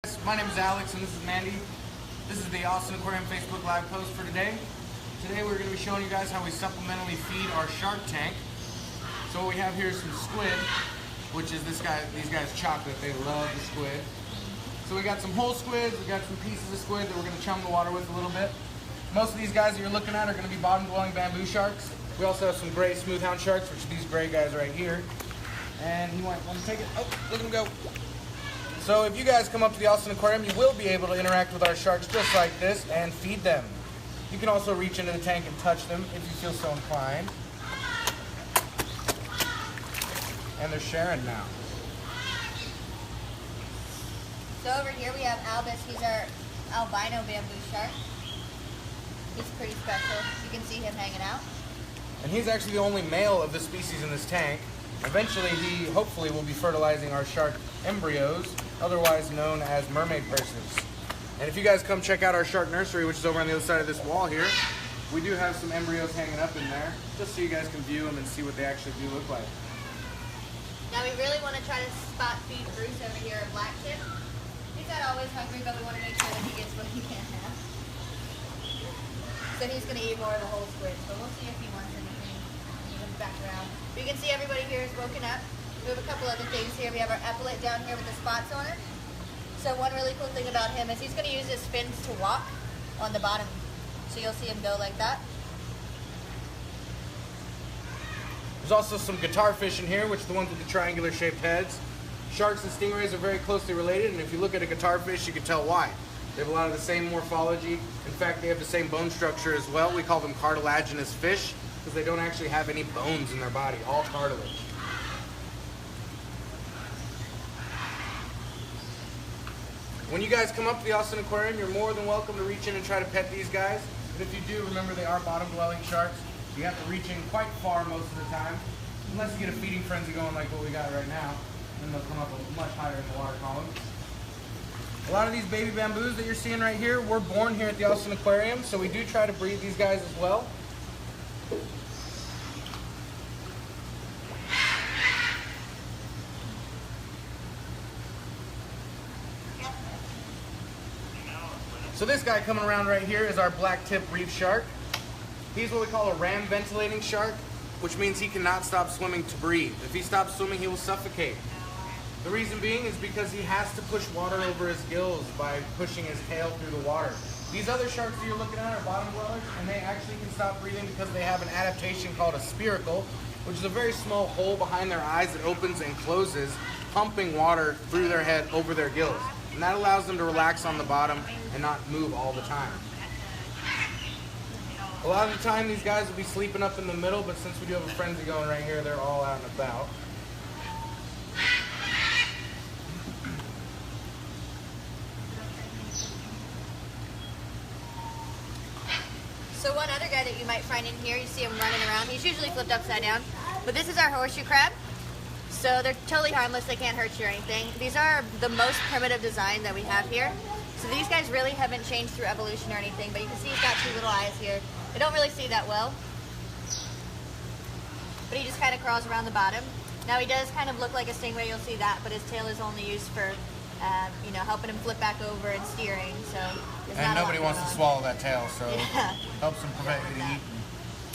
My name is Alex and this is Mandy. This is the Austin Aquarium Facebook Live post for today. Today we're going to be showing you guys how we supplementally feed our shark tank. So what we have here is some squid, which is these guys chocolate. They love the squid. So we got some whole squids, we got some pieces of squid that we're going to chum the water with a little bit. Most of these guys that you're looking at are going to be bottom-dwelling bamboo sharks. We also have some gray smoothhound sharks, which are these gray guys right here. And you might want to take it. Oh, look at him go. So if you guys come up to the Austin Aquarium, you will be able to interact with our sharks just like this and feed them. You can also reach into the tank and touch them if you feel so inclined. And they're sharing now. So over here we have Albus. He's our albino bamboo shark. He's pretty special. You can see him hanging out. And he's actually the only male of the species in this tank. Eventually he hopefully will be fertilizing our shark embryos, otherwise known as mermaid purses. And if you guys come check out our shark nursery, which is over on the other side of this wall here, we do have some embryos hanging up in there, just so you guys can view them and see what they actually do look like. Now we really want to try to spot feed Bruce over here at Blacktip. He's not always hungry, but we want to make sure that he gets what he can have. So he's going to eat more of the whole squid, but we'll see if he wants anything. He comes back around. You can see everybody here is woken up. We have a couple other things here. We have our Epaulette down here with the spots on it. So one really cool thing about him is he's going to use his fins to walk on the bottom. So you'll see him go like that. There's also some guitar fish in here, which are the ones with the triangular shaped heads. Sharks and stingrays are very closely related, and if you look at a guitar fish, you can tell why. They have a lot of the same morphology. In fact, they have the same bone structure as well. We call them cartilaginous fish because they don't actually have any bones in their body, all cartilage. When you guys come up to the Austin Aquarium, you're more than welcome to reach in and try to pet these guys. But if you do, remember they are bottom-dwelling sharks. You have to reach in quite far most of the time, unless you get a feeding frenzy going like what we got right now. Then they'll come up much higher in the water column. A lot of these baby bamboos that you're seeing right here were born here at the Austin Aquarium, so we do try to breed these guys as well. So this guy coming around right here is our blacktip reef shark. He's what we call a ram ventilating shark, which means he cannot stop swimming to breathe. If he stops swimming, he will suffocate. The reason being is because he has to push water over his gills by pushing his tail through the water. These other sharks that you're looking at are bottom dwellers, and they actually can stop breathing because they have an adaptation called a spiracle, which is a very small hole behind their eyes that opens and closes, pumping water through their head over their gills. And that allows them to relax on the bottom and not move all the time. A lot of the time these guys will be sleeping up in the middle, but since we do have a frenzy going right here, they're all out and about. So one other guy that you might find in here, you see him running around. He's usually flipped upside down. But this is our horseshoe crab. So they're totally harmless. They can't hurt you or anything. These are the most primitive design that we have here. So these guys really haven't changed through evolution or anything. But you can see he's got two little eyes here. They don't really see that well. But he just kind of crawls around the bottom. Now he does kind of look like a stingray. You'll see that. But his tail is only used for you know, helping him flip back over and steering. So and nobody wants to swallow that tail, so yeah. Helps him prevent you eating.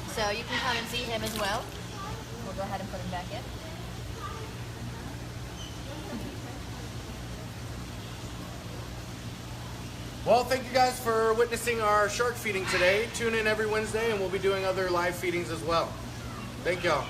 So you can come and see him as well. We'll go ahead and put him back in. Well, thank you guys for witnessing our shark feeding today. Tune in every Wednesday and we'll be doing other live feedings as well. Thank y'all.